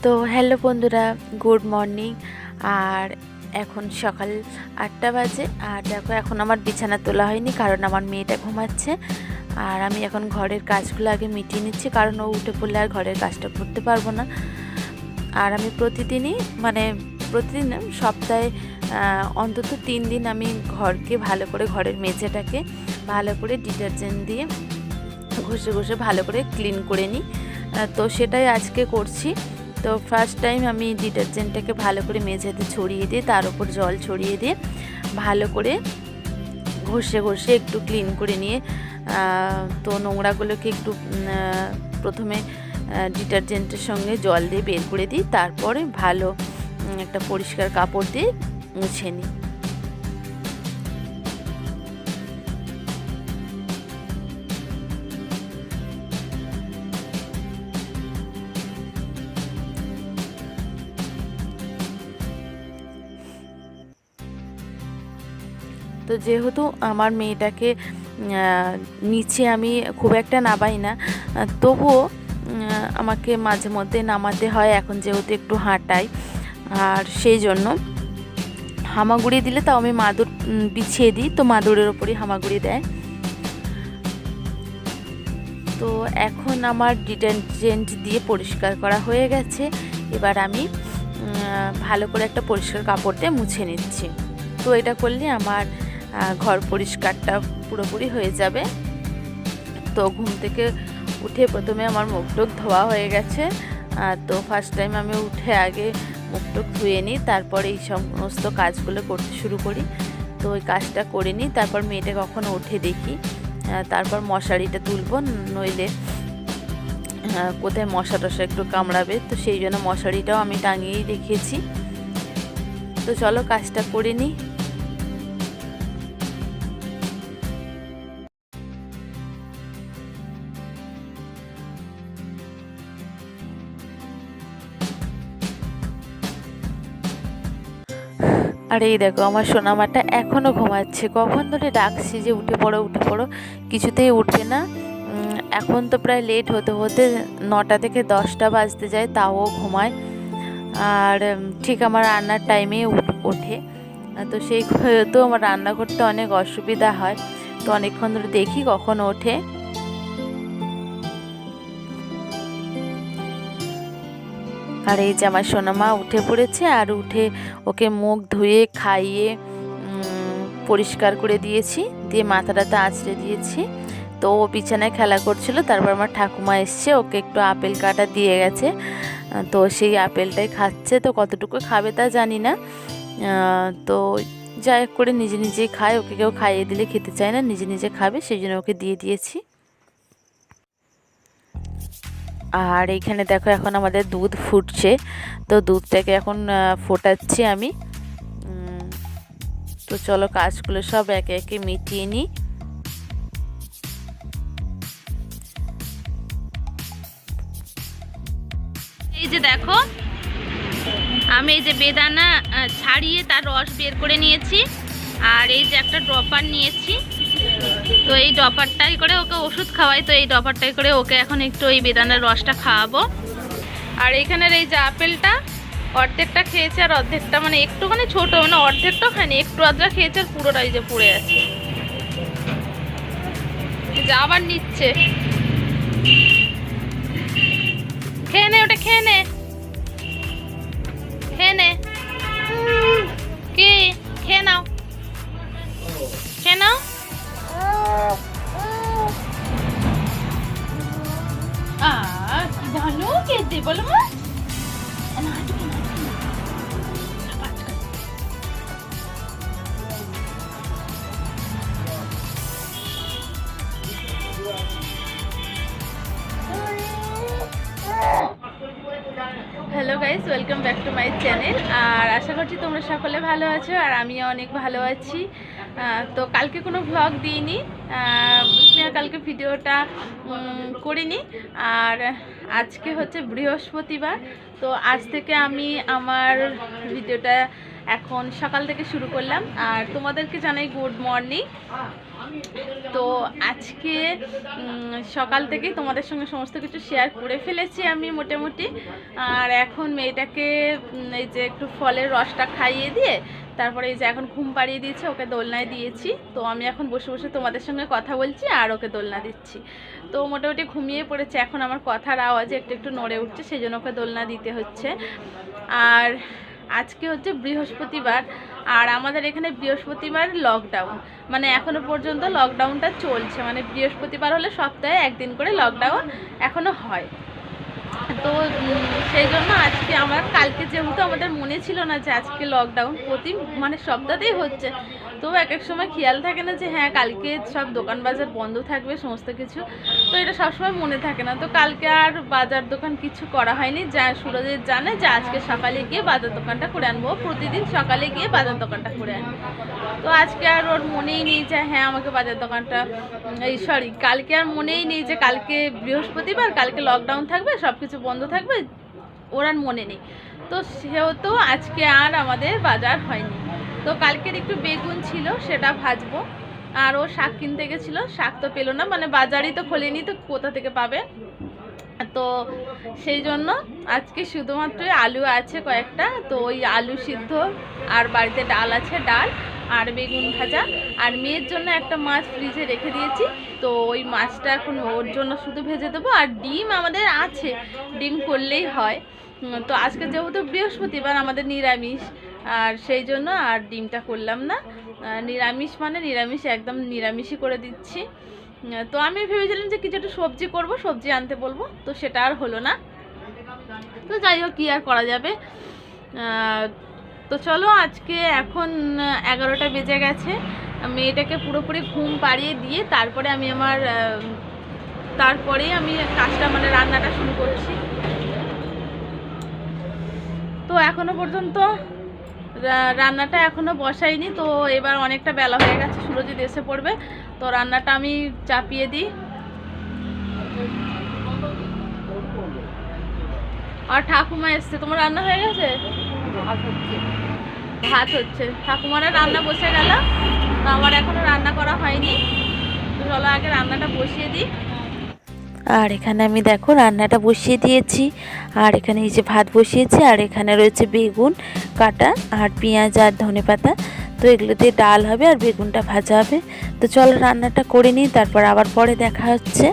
তো হ্যালো বন্ধুরা, good morning. আর এখন সকাল 8টা বাজে। আর দেখো, এখন আমার বিছানা তোলা হয়নি, কারণ আমার মেয়েটা ঘুমাচ্ছে। আর আমি এখন ঘরের কাজগুলো আগে মিটিয়ে নিচ্ছি, কারণ ও উঠে পড়লে আর ঘরের কাজটা করতে পারবো না। আর আমি প্রতিদিনই প্রতিদিন না, সপ্তাহে অন্তত 3 দিন আমি ঘরকে ভালো করে, ঘরের মেঝেটাকে ভালো করে ডিটারজেন্ট দিয়ে ঘষে ঘষে ভালো করে ক্লিন করে নিই। তো সেটাই আজকে করছি। তো ফার্স্ট টাইম আমি ডিটারজেন্টটাকে ভালো করে মেঝেতে ছড়িয়ে দিয়ে তার উপর জল ছড়িয়ে দিয়ে ভালো করে ঘষে ঘষে একটু ক্লিন করে নিয়ে তো নোংরাগুলোকে একটু প্রথমে ডিটারজেন্টের সঙ্গে জল দিয়ে বের করে দিই, তারপরে ভালো একটা পরিষ্কার কাপড় দিয়ে মুছে নিই। তো যেহেতু আমার মেয়েটাকে নিচে আমি খুব একটা নামাই না, তবুও আমাকে মাঝে মধ্যে নামাতে হয়, এখন যেহেতু একটু হাঁটাই। আর সেই জন্য হামাগুড়ি দিলে তাও আমি মাদুর বিছিয়ে দিই, তো মাদুরের ওপরই হামাগুড়ি দেয়। তো এখন আমার ডিটারজেন্ট দিয়ে পরিষ্কার করা হয়ে গেছে। এবার আমি ভালো করে একটা পরিষ্কার কাপড় দিয়ে মুছে নিচ্ছি। তো এটা করলে আমার ঘর পরিষ্কারটা পুরোপুরি হয়ে যাবে। তো ঘুম থেকে উঠে প্রথমে আমার মুখ টুক ধোয়া হয়ে গেছে। তো ফার্স্ট টাইম আমি উঠে আগে মুখ টুক ধুয়ে নিই, তারপরে এই সমস্ত কাজগুলো করতে শুরু করি। তো ওই কাজটা করে নিই, তারপর মেয়েটা কখনো উঠে দেখি, তারপর মশারিটা তুলব, নইলে কোথায় মশা টশা একটু কামড়াবে। তো সেই জন্য মশারিটাও আমি টাঙিয়েই রেখেছি। তো চলো কাজটা করে নিই। আর এই দেখো, আমার সোনামাটা এখনও ঘুমাচ্ছে। কখন ধরে ডাকছি যে উঠে পড়ো উঠে পড়ো, কিছুতেই উঠবে না। এখন তো প্রায় লেট হতে হতে 9টা থেকে 10টা বাজতে যায়, তাও ঘুমায়। আর ঠিক আমার রান্নার টাইমে ওঠে। তো সেই তো আমার রান্না করতে অনেক অসুবিধা হয়। তো অনেকক্ষণ ধরে দেখি কখন ওঠে। আর এই যে আমার সোনামা উঠে পড়েছে, আর উঠে ওকে মুখ ধুয়ে খাইয়ে পরিষ্কার করে দিয়েছি, দিয়ে মাথাটাতে আঁচড়ে দিয়েছি। তো ও বিছানায় খেলা করছিল, তারপর আমার ঠাকুমা এসছে, ওকে একটু আপেল কাটা দিয়ে গেছে। তো সেই আপেলটাই খাচ্ছে। তো কতটুকু খাবে তা জানি না। তো যাই হোক করে নিজে নিজেই খায়, ওকে কেউ খাইয়ে দিলে খেতে চায় না, নিজে নিজে খাবে, সেই জন্য ওকে দিয়ে দিয়েছি। আর এইখানে দেখো, এখন আমাদের দুধ ফুটছে। তো দুধটাকে এখন ফোটাচ্ছি আমি। তো চলো কাজগুলো সব একে একে মিটিয়ে নিই। এই যে দেখো, আমি এই যে বেদানা ছাড়িয়ে তার রস বের করে নিয়েছি। আর এই যে একটা ড্রপার নিয়েছি। তো এই ড্রপারটাই করে ওকে ওষুধ খাওয়াই। তো এই ড্রপারটাই করে ওকে এখন একটু এই বেদানার রসটা খাওয়াবো। আর এইখানের এই যে আপেলটা অর্ধেকটা খেয়েছে, আর অর্ধেকটা মানে একটুখানি ছোট, মানে অর্ধেকটা খায়নি, একটু আধটা খেয়েছে, আর পুরোটাই যে পড়ে আছে। যে আবার নিচ্ছে, খেয়ে নে, ওটা খেয়ে নে, খেয়ে নে। কি খেয়ে নাও, খেয়ে নাও। কি ভালো খেতে, বলো মা। Hello guys, welcome back to my channel. আর আশা করছি তোমরা সকলে ভালো আছো, আর আমিও অনেক ভালো আছি। তো কালকে কোনো ভ্লগ দিইনি, কালকে ভিডিওটা করিনি। আর আজকে হচ্ছে বৃহস্পতিবার। তো আজ থেকে আমি আমার ভিডিওটা এখন সকাল থেকে শুরু করলাম। আর তোমাদেরকে জানাই গুড মর্নিং। তো আজকে সকাল থেকেই তোমাদের সঙ্গে সমস্ত কিছু শেয়ার করে ফেলেছি আমি মোটামুটি। আর এখন মেয়েটাকে এই যে একটু ফলের রসটা খাইয়ে দিয়ে তারপরে এই যে এখন ঘুম পাড়িয়ে দিয়েছে, ওকে দোলনায় দিয়েছি। তো আমি এখন বসে বসে তোমাদের সঙ্গে কথা বলছি আর ওকে দোলনা দিচ্ছি। তো মোটামুটি ঘুমিয়ে পড়েছে, এখন আমার কথার আওয়াজে একটু একটু নড়ে উঠছে, সেই জন্য ওকে দোলনা দিতে হচ্ছে। আর আজকে হচ্ছে বৃহস্পতিবার, আর আমাদের এখানে বৃহস্পতিবার লকডাউন, মানে এখনো পর্যন্ত লকডাউনটা চলছে, মানে বৃহস্পতিবার হলে সপ্তাহে একদিন করে লকডাউন এখনো হয়। তো সেই জন্য আজকে আমার কালকে যেহেতু আমাদের মনে ছিল না যে আজকে লকডাউন প্রতি মানে সপ্তাহতেই হচ্ছে, তো এক এক সময় খেয়াল থাকে না যে হ্যাঁ কালকে সব দোকান বাজার বন্ধ থাকবে সমস্ত কিছু, তো এটা সবসময় মনে থাকে না। তো কালকে আর বাজার দোকান কিছু করা হয়নি, যা সুরজের জানে যে আজকে সকালে গিয়ে বাজার দোকানটা করে আনবো, প্রতিদিন সকালে গিয়ে বাজার দোকানটা করে আনবো। তো আজকে আর ওর মনেই নেই যে হ্যাঁ আমাকে বাজার দোকানটা কালকে আর মনেই নেই যে কালকে বৃহস্পতিবার, কালকে লকডাউন থাকবে, সব কিছু বন্ধ থাকবে, ওর আর মনে নেই। তো সেহেতু আজকে আর আমাদের বাজার হয়নি। তো কালকের একটু বেগুন ছিল, সেটা ভাজবো। আর ও শাক কিনতে গেছিলো, শাক তো পেলো না, মানে বাজারই তো খোলেনি, তো কোথা থেকে পাবে। তো সেই জন্য আজকে শুধুমাত্র আলু আছে কয়েকটা, তো ওই আলু সিদ্ধ আর বাড়িতে ডাল আছে, ডাল আর বেগুন ভাজা। আর মেয়ের জন্য একটা মাছ ফ্রিজে রেখে দিয়েছি, তো ওই মাছটা এখন ওর জন্য শুধু ভেজে দেবো। আর ডিম আমাদের আছে, ডিম করলেই হয়। তো আজকে যেহেতু বৃহস্পতিবার আমাদের নিরামিষ, আর সেই জন্য আর ডিমটা করলাম না। নিরামিষ মানে নিরামিষ, একদম নিরামিষই করে দিচ্ছি। তো আমি ভেবেছিলাম যে কিছু একটা সবজি করবো, সবজি আনতে বলবো, তো সেটা আর হলো না। তো যাই হোক, কী আর করা যাবে। তো চলো, আজকে এখন 11টা বেজে গেছে, মেয়েটাকে পুরোপুরি ঘুম পাড়িয়ে দিয়ে তারপরে আমি আমি কাজটা মানে রান্নাটা শুরু করছি। তো এখনো পর্যন্ত রান্নাটা এখনো বসাইনি, তো এবার অনেকটা বেলা হয়ে গেছে, সুরজিৎ এসে পড়বে, তো রান্নাটা আমি চাপিয়ে দিই। আর ঠাকুমা এসছে, তোমার রান্না হয়ে গেছে? ভাত হচ্ছে, ঠাকুমারা রান্না বসে গেল, তো আমার এখনো রান্না করা হয়নি। তো চলো আগে রান্নাটা বসিয়ে দিই। আর এখানে আমি দেখো রান্নাটা বসিয়ে দিয়েছি, আর এখানে এই যে ভাত বসিয়েছি, আর এখানে রয়েছে বেগুন কাটা আর পেঁয়াজ আর ধনেপাতা, তো এগুলো দিয়ে ডাল হবে আর বেগুনটা ভাজা হবে। তো চলো রান্নাটা করে নিই, তারপর আবার পরে দেখা হচ্ছে।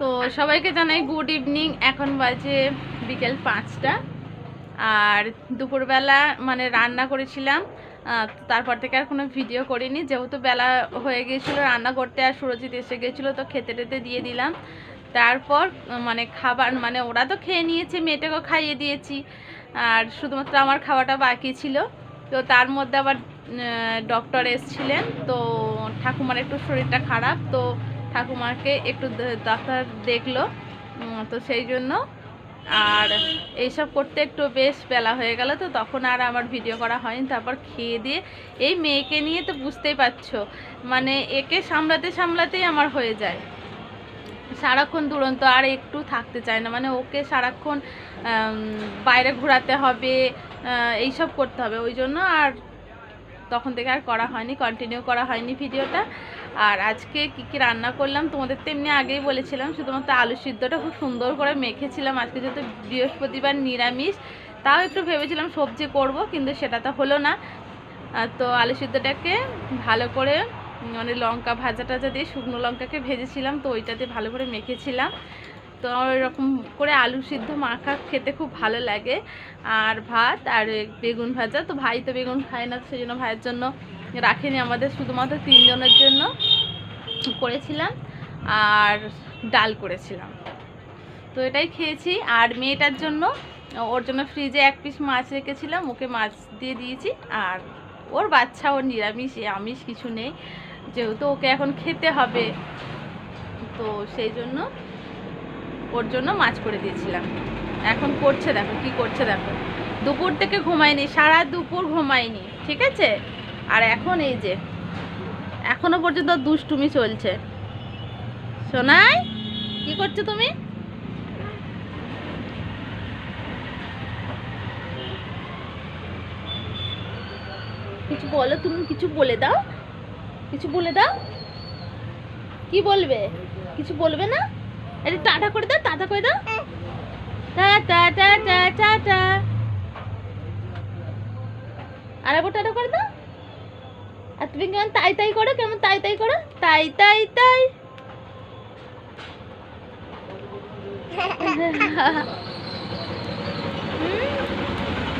তো সবাইকে জানাই গুড ইভিনিং, এখন বাজে বিকেল 5টা। আর দুপুরবেলা মানে রান্না করেছিলাম, তারপর থেকে আর কোনো ভিডিও করিনি, যেহেতু বেলা হয়ে গিয়েছিলো রান্না করতে, আর সুরজিৎ এসে গিয়েছিলো, তো খেতে টেতে দিয়ে দিলাম। তারপর মানে খাবার মানে ওরা তো খেয়ে নিয়েছে, মেয়েটাকেও খাইয়ে দিয়েছি, আর শুধুমাত্র আমার খাওয়াটা বাকি ছিল। তো তার মধ্যে আবার ডক্টর এসেছিলেন, তো ঠাকুমার একটু শরীরটা খারাপ, তো ঠাকুমাকে একটু ডাক্তার দেখলো, তো সেই জন্য আর এইসব করতে একটু বেশ বেলা হয়ে গেল, তো তখন আর আমার ভিডিও করা হয়নি। তারপর খেয়ে দিয়ে এই মেয়েকে নিয়ে তো বুঝতেই পারছো, মানে একে সামলাতে সামলাতেই আমার হয়ে যায়, সারাক্ষণ দুরন্ত, আর একটু থাকতে চায় না, মানে ওকে সারাক্ষণ বাইরে ঘোরাতে হবে, এইসব করতে হবে, ওই জন্য আর তখন থেকে আর করা হয়নি, কন্টিনিউ করা হয়নি ভিডিওটা। আর আজকে কী কী রান্না করলাম তোমাদের তো এমনি আগেই বলেছিলাম, শুধুমাত্র আলু সিদ্ধটা খুব সুন্দর করে মেখেছিলাম। আজকে যেহেতু বৃহস্পতিবার নিরামিষ, তাও একটু ভেবেছিলাম সবজি করব, কিন্তু সেটা তো হলো না। তো আলু সিদ্ধটাকে ভালো করে মানে লঙ্কা ভাজা টাজা দিয়ে শুকনো লঙ্কাকে ভেজেছিলাম, তো ওইটাতে ভালো করে মেখেছিলাম। তো এরকম করে আলু সিদ্ধ মাখা খেতে খুব ভালো লাগে, আর ভাত আর বেগুন ভাজা। তো ভাই তো বেগুন খায় না, সেই জন্য ভাইয়ের জন্য রাখিনি, আমাদের শুধুমাত্র 3 জনের জন্য করেছিলাম, আর ডাল করেছিলাম। তো এটাই খেয়েছি। আর মেয়েটার জন্য, ওর জন্য ফ্রিজে 1 পিস মাছ রেখেছিলাম, ওকে মাছ দিয়ে দিয়েছি। আর ওর বাচ্চা, ওর নিরামিষ আমিষ কিছু নেই, যেহেতু ওকে এখন খেতে হবে, তো সেই জন্য ওর জন্য মাছ করে দিয়েছিলাম। এখন করছে দেখো কি করছে, দেখো দুপুর থেকে ঘুমায়নি, সারা দুপুর ঘুমায়নি, ঠিক আছে। আর এখন এই যে এখনো পর্যন্ত দুষ্টুমি চলছে। সোনাই, কি করছো তুমি? কিছু বলো, তুমি কিছু বলে দাও, কিছু বলে দাও। কি বলবে? কিছু বলবে না? আরে টাটা করে দাও, টাটা করে দাও, টাটা টাটা টাটা। আর একবার টাটা করে দাও। আর তুমি কেমন তাই তাই করো, কেমন তাই তাই করো, তাই তাই তাই।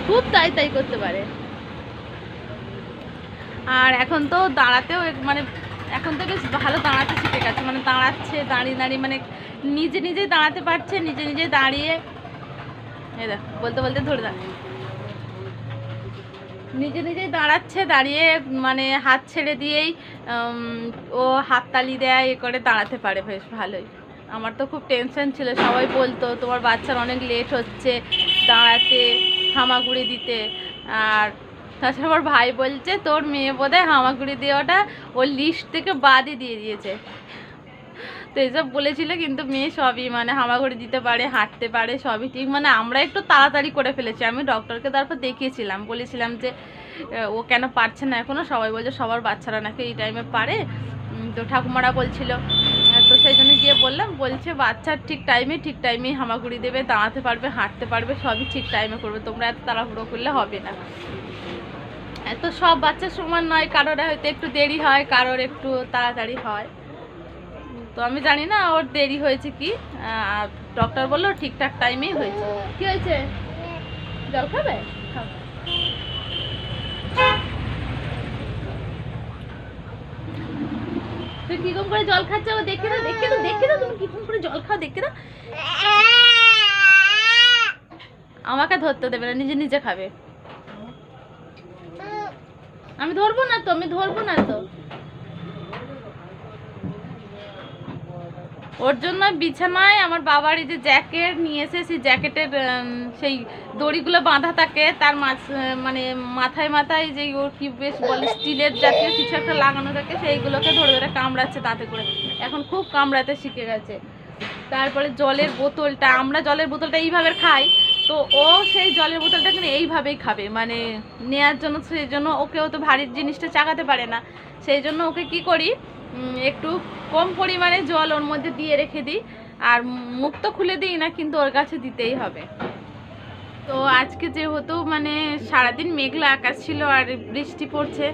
খুব তাই তাই করতে পারে। আর এখন তো দাঁড়াতেও মানে এখন তো বেশ ভালো দাঁড়াতে শিখে গেছে, মানে দাঁড়াচ্ছে, দাঁড়িয়ে দাঁড়িয়ে মানে নিজে নিজেই দাঁড়াতে পারছে, নিজে নিজেই দাঁড়িয়ে এই দেখ বলতে বলতে ধরে দাঁড়িয়ে নিজে নিজেই দাঁড়াচ্ছে, দাঁড়িয়ে মানে হাত ছেড়ে দিয়েই ও হাততালি দেয়, এ করে দাঁড়াতে পারে বেশ ভালোই। আমার তো খুব টেনশন ছিল, সবাই বলতো তোমার বাচ্চার অনেক লেট হচ্ছে দাঁড়াতে, হামাগুড়ি দিতে। আর তাছাড়া আমার ভাই বলছে তোর মেয়ে বোধহয় হামাগুড়ি দেওয়াটা ওর লিস্ট থেকে বাদই দিয়ে দিয়েছে। তো এসব বলেছিল, কিন্তু মেয়ে সবই মানে হামাগুড়ি দিতে পারে, হাঁটতে পারে, সবই ঠিক। মানে আমরা একটু তাড়াতাড়ি করে ফেলেছি। আমি ডক্টরকে তারপর দেখিয়েছিলাম, বলেছিলাম যে ও কেন পারছে না এখনও। সবাই বলছে সবার বাচ্চারা নাকি এই টাইমে পারে, তো ঠাকুমারা বলছিল। তো সেই জন্য গিয়ে বললাম, বলছে বাচ্চার ঠিক টাইমেই হামাগুড়ি দেবে, দাঁড়াতে পারবে, হাঁটতে পারবে, সবই ঠিক টাইমে করবে, তোমরা এত তাড়াহুড়ো করলে হবে না। তো সব বাচ্চার সমান নয়, কারোর হয়তো একটু দেরি হয়, কারোর একটু তাড়াতাড়ি হয়। তো আমি জানি না ওর দেরি হয়েছে কি, ডক্টর বললো ঠিকঠাক টাইমেই হয়েছে। কি হয়েছে? জল খাবে? তুই কিরকম করে জল খাচ্ছ দেখে না, দেখে না, দেখে না, তুমি কিরকম করে জল খাও দেখে না। আমাকে ধরতে দেবে না, নিজে নিজে খাবে। আমি ধরবো না তো, আমি ধরবো না তো। ওর জন্য বিছানায় আমার বাবার এই যে জ্যাকেট নিয়ে এসে, সেই জ্যাকেটের সেই দড়িগুলো বাঁধা থাকে, তার মানে মাথায় মাথায় যে ওর কি বেশ বলে স্টিলের জাতীয় কিছু একটা লাগানো থাকে, সেইগুলোকে ধরে ধরে কামড়াচ্ছে তাতে করে। এখন খুব কামড়াতে শিখে গেছে। তারপরে জলের বোতলটা, আমরা জলের বোতলটা এইভাবে খাই, তো ও সেই জলের বোতলটা কিন্তু এইভাবেই খাবে, মানে নেয়ার জন্য। সেই জন্য ওকেও তো ভারী জিনিসটা চাগাতে পারে না, সেই জন্য ওকে কি করি, একটু কম পরিমাণে জল ওর মধ্যে দিয়ে রেখে দিই। আর মুখ তো খুলে দিই না, কিন্তু ওর কাছে দিতেই হবে। তো আজকে যেহেতু মানে সারাদিন মেঘলা আকাশ ছিল আর বৃষ্টি পড়ছে,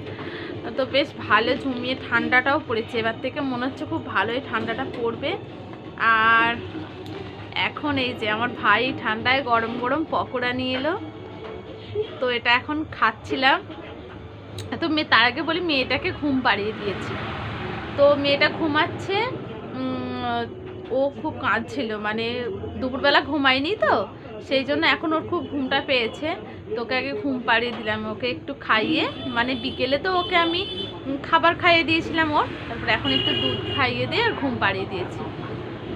তো বেশ ভালো ঝুমিয়ে ঠান্ডাটাও পড়েছে। এবার থেকে মনে হচ্ছে খুব ভালোই ঠান্ডাটা পড়বে। আর এখন এই যে আমার ভাই ঠান্ডায় গরম গরম পকোড়া নিয়ে এলো, তো এটা এখন খাচ্ছিলাম। তো তার আগে বলি মেয়েটাকে ঘুম পাড়িয়ে দিয়েছি। তো মেয়েটা ঘুমাচ্ছে, ও খুব কাঁদছিল, মানে দুপুরবেলা ঘুমায়নি তো, সেই জন্য এখন ওর খুব ঘুমটা পেয়েছে। তোকে আগে ঘুম পাড়িয়ে দিলাম, ওকে একটু খাইয়ে, মানে বিকেলে তো ওকে আমি খাবার খাইয়ে দিয়েছিলাম ওর, তারপরে এখন একটু দুধ খাইয়ে দিয়ে আর ঘুম পাড়িয়ে দিয়েছি।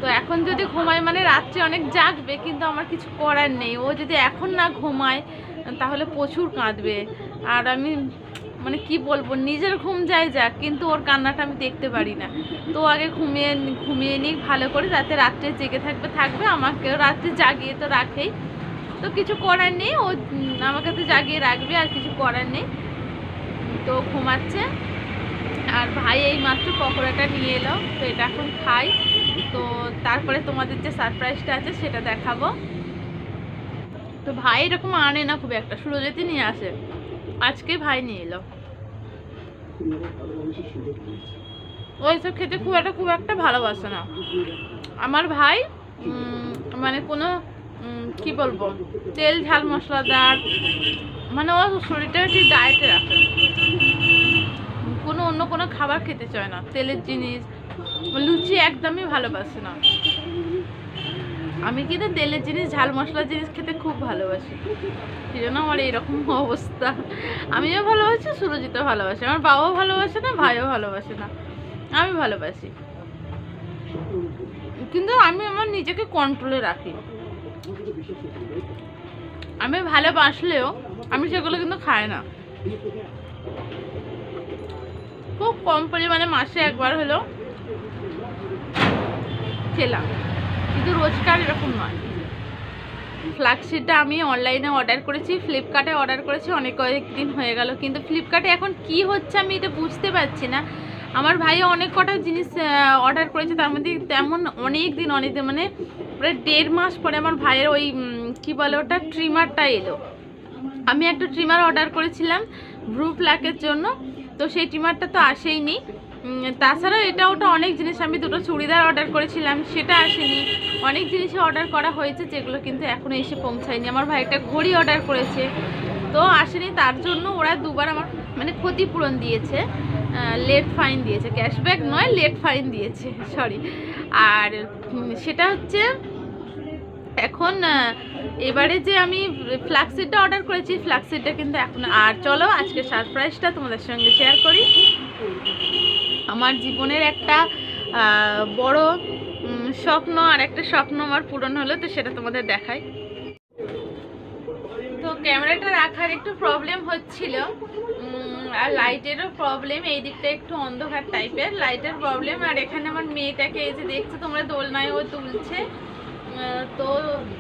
তো এখন যদি ঘুমায় মানে রাত্রে অনেক জাগবে, কিন্তু আমার কিছু করার নেই। ও যদি এখন না ঘুমায় তাহলে প্রচুর কাঁদবে। আর আমি মানে কি বলবো, নিজের ঘুম যায় যাক, কিন্তু ওর কান্নাটা আমি দেখতে পারি না। তো আগে ঘুমিয়ে নিই ভালো করে, যাতে রাত্রে জেগে থাকবে, আমাকেও রাত্রে জাগিয়ে তো রাখেই। তো কিছু করার নেই, ও আমাকে তো জাগিয়ে রাখবে, আর কিছু করার নেই। তো ঘুমাচ্ছে। আর ভাই এই মাত্র পকোড়াটা নিয়ে এলো, তো এটা এখন খাই। তো তারপরে তোমাদের যে সারপ্রাইজটা আছে সেটা দেখাবো। তো ভাই এরকম আনে না খুব একটা, সুরজিৎই নিয়ে আসে, আজকে ভাই নিয়ে এলো। ওইসব খেতে খুব একটা ভালোবাসে না আমার ভাই। মানে কোনো কি বলবো, তেল ঝাল মশলাদার, মানে ও শরীরটা ঠিক ডায়েটে রাখে, কোনো অন্য কোনো খাবার খেতে চায় না, তেলের জিনিস, লুচি একদমই ভালোবাসে না। আমি কিন্তু তেলের জিনিস, ঝাল মশলার জিনিস খেতে খুব ভালোবাসি, সেই জন্য আমার এইরকম অবস্থা। আমিও ভালোবাসি, সুরজিতও ভালোবাসে, আমার বাবাও ভালোবাসে না, ভাইও ভালোবাসে না, আমি ভালোবাসি। কিন্তু আমি আমার নিজেকে কন্ট্রোলে রাখি। আমি ভালোবাসলেও আমি সেগুলো কিন্তু খাই না, খুব কম পরিমাণে, মাসে একবার হলো খেলাম, কিন্তু রোজকার এরকম নয়। ফ্ল্যাগশিটটা আমি অনলাইনে অর্ডার করেছি, ফ্লিপকার্টে অর্ডার করেছি অনেক কয়েকদিন হয়ে গেল, কিন্তু ফ্লিপকার্টে এখন কি হচ্ছে আমি এটা বুঝতে পারছি না। আমার ভাইও অনেক কটা জিনিস অর্ডার করেছে, তার মধ্যে তেমন অনেক দিন মানে প্রায় 1.5 মাস পরে আমার ভাইয়ের ওই কী বলে ওটা ট্রিমারটা এলো। আমি একটা ট্রিমার অর্ডার করেছিলাম ব্রু প্লাকের জন্য, তো সেই ট্রিমারটা তো আসেইনি। তাছাড়া এটা ওটা অনেক জিনিস, আমি 2টো চুড়িদার অর্ডার করেছিলাম সেটা আসেনি। অনেক জিনিসই অর্ডার করা হয়েছে যেগুলো কিন্তু এখনও এসে পৌঁছায়নি। আমার ভাই একটা ঘড়ি অর্ডার করেছে, তো আসেনি, তার জন্য ওরা 2বার আমার মানে ক্ষতিপূরণ দিয়েছে, লেট ফাইন দিয়েছে, ক্যাশব্যাক নয় লেট ফাইন দিয়েছে, সরি। আর সেটা হচ্ছে এখন এবারে যে আমি ফ্ল্যাক্সিডটা অর্ডার করেছি, ফ্ল্যাক্সিডটা কিন্তু এখন আর। চলো আজকে সারপ্রাইজটা তোমাদের সঙ্গে শেয়ার করি। আমার জীবনের একটা বড় স্বপ্ন, আর একটা স্বপ্ন আমার পূরণ হলো, তো সেটা তোমাদের দেখাই। তো ক্যামেরাটা রাখার একটু প্রবলেম হচ্ছিল, আর লাইটেরও প্রবলেম, এই দিকটা একটু অন্ধকার টাইপের লাইটের প্রবলেম। আর এখানে আমার মেয়েটাকে এই যে দেখছো তোমরা দোলনায় ও তুলছে, তো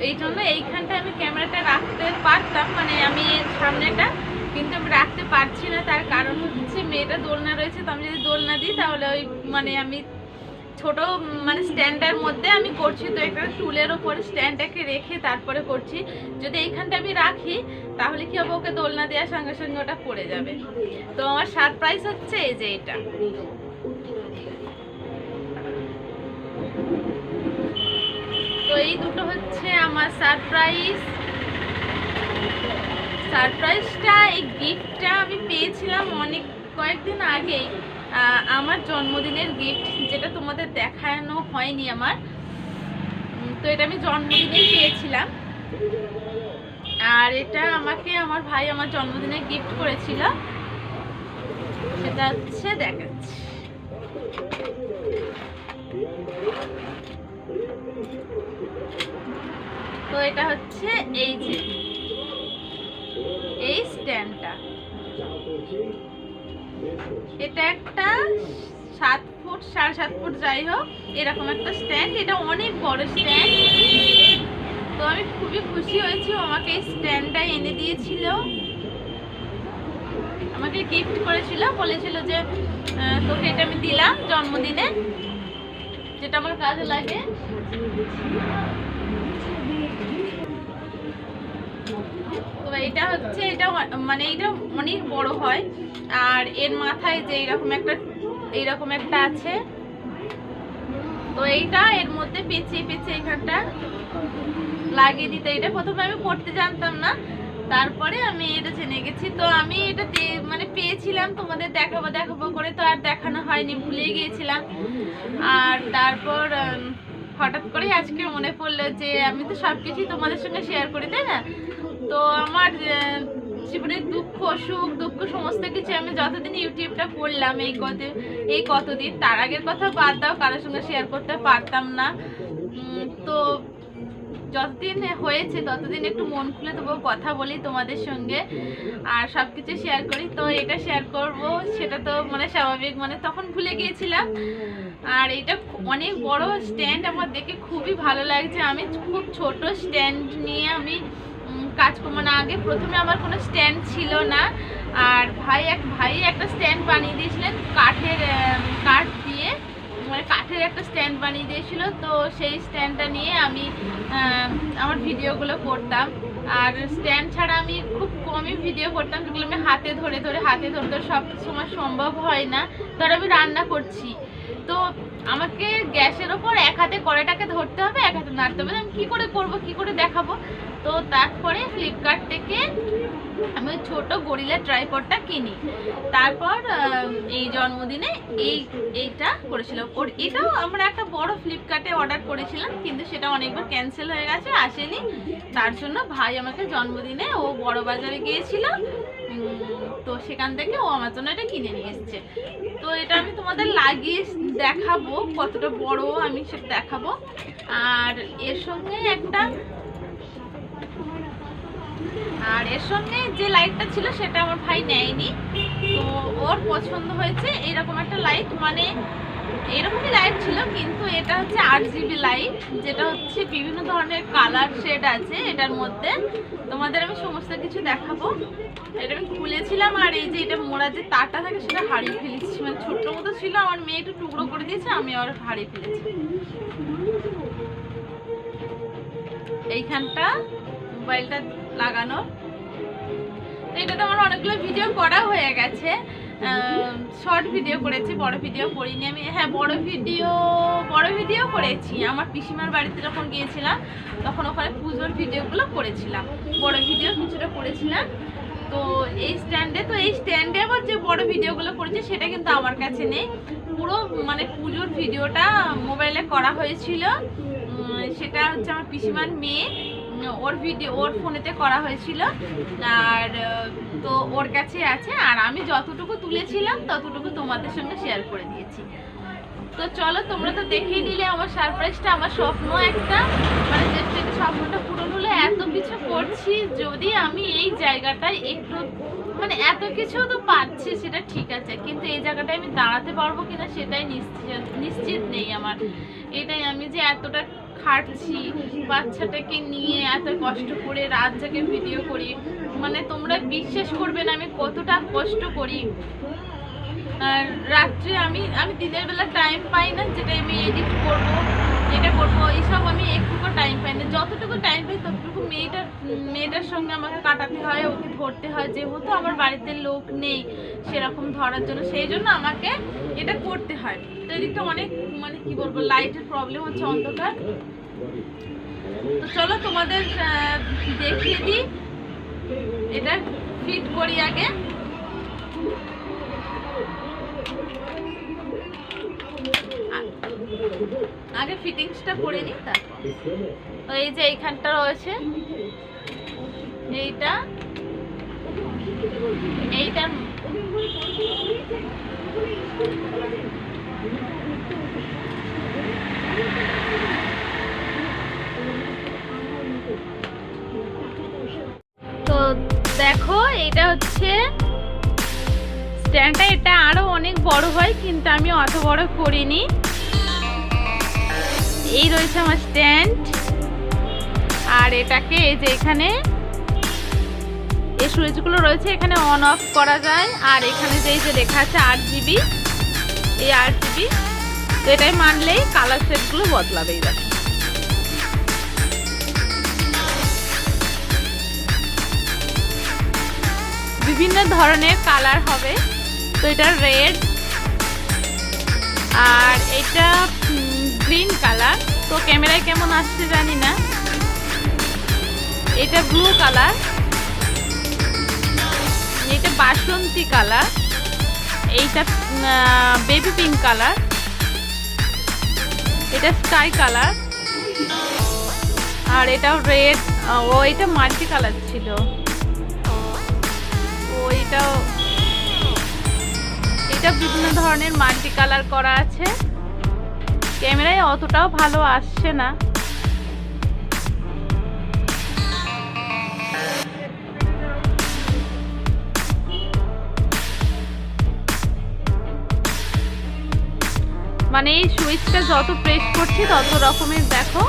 এই জন্য এইখানটা আমি ক্যামেরাটা রাখতে পারতাম, মানে আমি সামনেটা, কিন্তু আমি রাখতে পারছি না। তার কারণ হচ্ছে মেয়েটা দোলনা রয়েছে, তো আমি যদি দোলনা দিই তাহলে ওই মানে আমি ছোট মানে স্ট্যান্ডের মধ্যে আমি করছি, তো একটা টুলের ওপর স্ট্যান্ডটাকে রেখে তারপরে করছি। যদি এইখানটা আমি রাখি তাহলে কি হবে, ওকে দোলনা দেওয়ার সঙ্গে সঙ্গে ওটা পড়ে যাবে। তো আমার সারপ্রাইজ হচ্ছে এই যে এটা। তো এই দুটো হচ্ছে আমার সারপ্রাইজটা। এই গিফটটা আমি পেয়েছিলাম অনেক কয়েকদিন আগেই, আমার জন্মদিনের গিফট, যেটা তোমাদের দেখানো হয়নি আমার। তো এটা আমি জন্মদিনেই পেয়েছিলাম, আর এটা আমাকে আমার ভাই আমার জন্মদিনে গিফট করেছিল, সেটা হচ্ছে দেখাচ্ছি। তো এটা হচ্ছে এই যে এই স্ট্যান্ডটা, এটা একটা 7 ফুট 7.5 ফুট যাই হোক এরকম একটা স্ট্যান্ড, এটা অনেক বড় স্ট্যান্ড। তো আমি খুবই খুশি হয়েছি, আমাকে এই স্ট্যান্ডটা এনে দিয়েছিল, আমাকে গিফট করেছিল, বলেছিল যে তোকে এটা আমি দিলাম জন্মদিনে, যেটা আমার কাজে লাগে। তো এটা হচ্ছে, এটা মানে এটা অনেক বড় হয়, আর এর মাথায় যে এইরকম একটা আছে, তো এইটা এর মধ্যে পেঁচিয়ে এখানটা লাগিয়ে দিতে। এটা প্রথমে আমি পড়তে জানতাম না, তারপরে আমি এটা জেনে গেছি। তো আমি এটা মানে পেয়েছিলাম তোমাদের দেখাবো করে, তো আর দেখানো হয়নি, ভুলে গিয়েছিলাম। আর তারপর হঠাৎ করে আজকে মনে পড়লো যে আমি তো সব কিছুই তোমাদের সঙ্গে শেয়ার করি, তাই না? তো আমার জীবনের দুঃখ সমস্ত কিছু আমি যতদিন ইউটিউবটা করলাম, এই কতদিন, তার আগের কথা বাদ দাও, কারোর সঙ্গে শেয়ার করতে পারতাম না। তো যতদিন হয়েছে ততদিন একটু মন খুলে তবুও কথা বলি তোমাদের সঙ্গে, আর সব কিছু শেয়ার করি। তো এটা শেয়ার করব, সেটা তো মানে স্বাভাবিক, মানে তখন ভুলে গিয়েছিলাম। আর এটা অনেক বড় স্ট্যান্ড, আমার দেখে খুবই ভালো লাগছে। আমি খুব ছোট স্ট্যান্ড নিয়ে আমি কাজ করব না। আগে প্রথমে আমার কোনো স্ট্যান্ড ছিল না, আর ভাই একটা স্ট্যান্ড বানিয়ে দিয়েছিলেন কাঠ দিয়ে, মানে কাঠের একটা স্ট্যান্ড বানিয়ে দিয়েছিল। তো সেই স্ট্যান্ডটা নিয়ে আমি আমার ভিডিওগুলো করতাম। আর স্ট্যান্ড ছাড়া আমি খুব কমই ভিডিও করতাম, যেগুলো আমি হাতে ধরে সব সময় সম্ভব হয় না। ধর আমি রান্না করছি, তো আমাকে গ্যাসের ওপর এক হাতে কড়াইটাকে ধরতে হবে, এক হাতে নাড়তে হবে, আমি কী করে করবো, কী করে দেখাবো। তো তারপরে ফ্লিপকার্ট থেকে আমি ওই ছোটো গরিলা ট্রাইপডটা কিনি। তারপর এই জন্মদিনে এইটা করেছিলাম। এটাও আমরা একটা বড় ফ্লিপকার্টে অর্ডার করেছিলাম, কিন্তু সেটা অনেকবার ক্যান্সেল হয়ে গেছে, আসেনি। তার জন্য ভাই আমাকে জন্মদিনে, ও বড় বাজারে গিয়েছিল, তো সেখান থেকে ও আমার জন্য এটা কিনে নিয়ে এসছে। তো এটা আমি তোমাদের লাগিয়ে দেখাবো কতটা বড়, আমি সেটা দেখাবো। আর এর সঙ্গে যে লাইটটা ছিল সেটা আমার ভাই নেয়নি, তো ওর পছন্দ হয়েছে এরকম একটা লাইট, মানে এরকমই লাইট ছিল, কিন্তু এটা হচ্ছে 8GB লাইট, যেটা হচ্ছে বিভিন্ন ধরনের কালার শেড আছে এটার মধ্যে। তোমাদের আমি সমস্ত কিছু দেখাবো। এটা আমি খুলেছিলাম, আর এই যে এটা মোড়া যে তারটা থাকে সেটা হারিয়ে ফেলেছি, মানে ছোট্ট মতো ছিল, আমার মেয়ে একটু টুকরো করে দিয়েছে, আমি আর হারিয়ে ফেলেছি। এইখানটা মোবাইলটা লাগানোর, তো এটাতে আমার অনেকগুলো ভিডিও করা হয়ে গেছে। শর্ট ভিডিও করেছি, বড় ভিডিও করিনি আমি। হ্যাঁ, বড় ভিডিও করেছি। আমার পিসিমার বাড়িতে যখন গিয়েছিলাম তখন ওখানে পুজোর ভিডিওগুলো করেছিলাম, বড় ভিডিও কিছুটা করেছিলাম। তো এই স্ট্যান্ডে আবার যে বড় ভিডিওগুলো করেছি সেটা কিন্তু আমার কাছে নেই। পুরো মানে পুজোর ভিডিওটা মোবাইলে করা হয়েছিল, সেটা হচ্ছে আমার পিসিমার মেয়ে, ওর ফোনেতে করা হয়েছিল, আর তো ওর কাছে আছে। আর আমি যতটুকু তুলেছিলাম ততটুকু তোমাদের সঙ্গে শেয়ার করে দিয়েছি। তো চলো, তোমরা তো দেখেই নিলে আমার সারপ্রাইজটা। আমার স্বপ্ন একটা, মানে যে স্বপ্নটা পূরণ হলো। এত কিছু করছি, যদি আমি এই জায়গাটায় একটু মানে এত কিছু তো পাচ্ছি সেটা ঠিক আছে, কিন্তু এই জায়গাটায় আমি দাঁড়াতে পারবো কিনা সেটাই নিশ্চিত নেই আমার। এটাই আমি যে এতটা খাটছি বাচ্চাটাকে নিয়ে, এত কষ্ট করে রাত জেগে ভিডিও করি, মানে তোমরা বিশ্বাস করবে না আমি কতটা কষ্ট করি। আর রাত্রে আমি দিনের বেলা টাইম পাই না, যেটা আমি এডিট করবো, এটা করবো, এইসব আমি একটুকু টাইম পাই না। যতটুকু টাইম পাই ততটুকু মেয়েটার সঙ্গে আমাকে কাটাতে হয়, ওকে ধরতে হয়, যেহেতু আমার বাড়িতে লোক নেই সেরকম ধরার জন্য, সেই জন্য আমাকে এটা করতে হয়। তো এদিকটা অনেক মানে কি বলবো, লাইটের প্রবলেম হচ্ছে, অন্ধকার। তো চলো তোমাদের দেখিয়ে দিই, এটা ফিট করি আগে। ফিটিংসটা করে নিই, তারপর তো এই যে এইখানটা রয়েছে, এইটা তো দেখো, এটা হচ্ছে স্ট্যান্ডটা। এটা আরো অনেক বড় হয়, কিন্তু আমি অত বড় করিনি। এই রয়েছে আমার স্ট্যান্ড, আর এটাকে এই যে এখানে এই সুইচগুলো রয়েছে, এখানে অন অফ করা যায়। আর এখানে যে এই যে লেখা আছে 8GB, এই 8GB, তো এটাই মানলেই কালার সেটগুলো বদলাবে। এই দেখো, বিভিন্ন ধরনের কালার হবে। তো এটা রেড, আর এটা গ্রিন কালার। তো ক্যামেরায় কেমন আসছে জানি না। এটা ব্লু কালার, এটা বাসন্তী কালার, এইটা বেবি পিঙ্ক কালার, এটা স্কাই কালার, আর এটাও রেড। ও এটা মাল্টি কালার ছিল। ও এটা বিভিন্ন ধরনের মাল্টি কালার করা আছে। ক্যামেরায় অতটাও ভালো আসছে না। মানে এই সুইচটা যত প্রেস করছি তত রকমের দেখো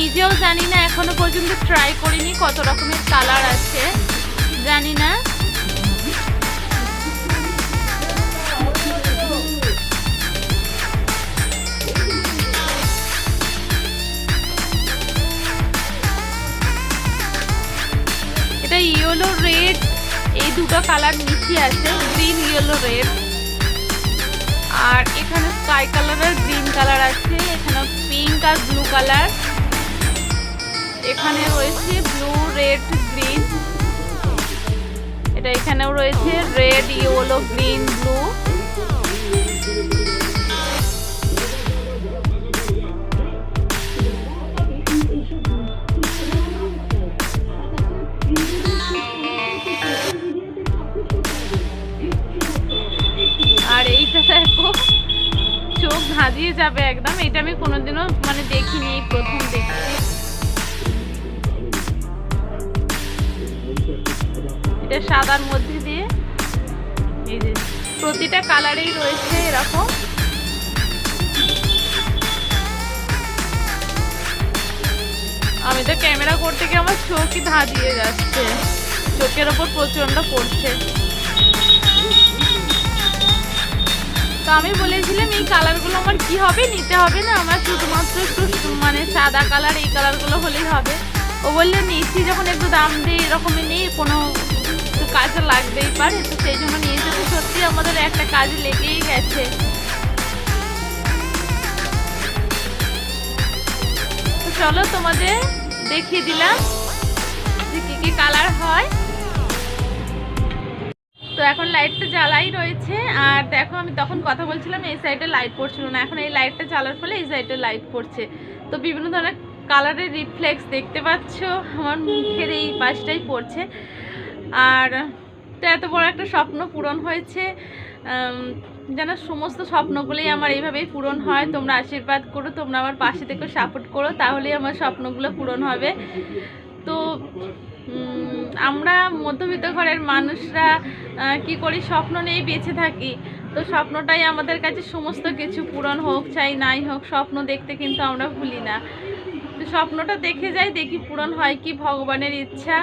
নিজেও জানি না, এখনো পর্যন্ত ট্রাই করিনি কত রকমের কালার আছে, জানি না। এটা ইয়েলো রেড, এই দুটো কালার মিশিয়ে আছে, গ্রিন ইয়েলো রেড। আর এখানে স্কাই কালার আর গ্রিন কালার আছে, এখানে পিঙ্ক আর ব্লু কালার, এখানে রয়েছে ব্লু রেড গ্রিন, এটা এখানেও রয়েছে রেড ইয়েলো গ্রিন ব্লু। আর এইটা দেখো, চোখ ধাঁধিয়ে যাবে একদম। এটা আমি কোনোদিনও মানে দেখিনি, এই প্রথম দেখছি। এটা সাদার মধ্যে দিয়ে এই যে প্রতিটা কালারেই রয়েছে এরকম। আমি তো ক্যামেরা করতে গিয়ে আমার চোখই ধাঁধিয়ে যাচ্ছে, চোখের ওপর প্রচন্ড পড়ছে। তো আমি বলেছিলাম এই কালারগুলো আমার কি হবে, নিতে হবে না, আমার শুধুমাত্র একটু মানে সাদা কালার এই কালারগুলো হলেই হবে। ও বললে নিচ্ছি যখন একটু দাম দিয়ে এরকমই নেই, কোনো একটু কাজে লাগবেই পারে, তো সেই জন্য নিয়েছে। তো সত্যি আমাদের একটা কাজে লেগেই গেছে। তো চলো তোমাদের দেখিয়ে দিলাম যে কী কী কালার হয়। তো এখন লাইটটা জ্বালাই রয়েছে। আর দেখো আমি তখন কথা বলছিলাম এই সাইডে লাইট পড়ছিল না, এখন এই লাইটটা জ্বালার ফলে এই সাইডে লাইট পড়ছে। তো বিভিন্ন ধরনের কালারের রিফ্লেক্স দেখতে পাচ্ছ আমার মুখের এই পাশটাই পড়ছে। আর তো এত বড় একটা স্বপ্ন পূরণ হয়েছে, যেন সমস্ত স্বপ্নগুলোই আমার এইভাবেই পূরণ হয়। তোমরা আশীর্বাদ করো, তোমরা আমার পাশে থেকে সাপোর্ট করো, তাহলেই আমার স্বপ্নগুলো পূরণ হবে। তো আমরা মধ্যবিত্ত ঘরের মানুষরা কি করি, স্বপ্ন নিয়ে বেঁচে থাকি। তো স্বপ্নটাই আমাদের কাছে সমস্ত কিছু, পূরণ হোক চাই নাই হোক, স্বপ্ন দেখতে কিন্তু আমরা ভুলি না। তো স্বপ্নটা দেখে যাই, দেখি পূরণ হয় কি, ভগবানের ইচ্ছা।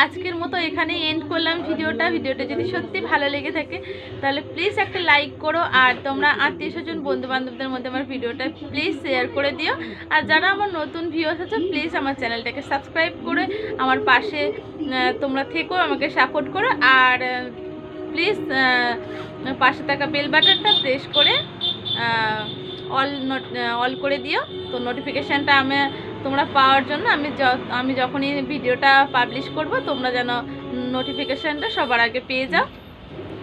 আজকের মতো এখানেই এন্ড করলাম ভিডিওটা। ভিডিওটা যদি সত্যি ভালো লেগে থাকে তাহলে প্লিজ একটা লাইক করো, আর তোমরা আত্মীয় স্বজন বন্ধু বান্ধবদের মধ্যে আমার ভিডিওটা প্লিজ শেয়ার করে দিও। আর যারা আমার নতুন ভিউয়ার্স আছে প্লিজ আমার চ্যানেলটাকে সাবস্ক্রাইব করে আমার পাশে তোমরা থেকো, আমাকে সাপোর্ট করো। আর প্লিজ পাশে থাকা বেল বাটনটা প্রেস করে অল করে দিও, তো নোটিফিকেশানটা তোমরা পাওয়ার জন্য আমি যখনই ভিডিওটা পাবলিশ করব তোমরা যেন নোটিফিকেশানটা সবার আগে পেয়ে যাও।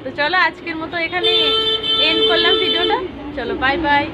তো চলো আজকের মতো এখানে এন্ড করলাম ভিডিওটা। চলো বাই বাই।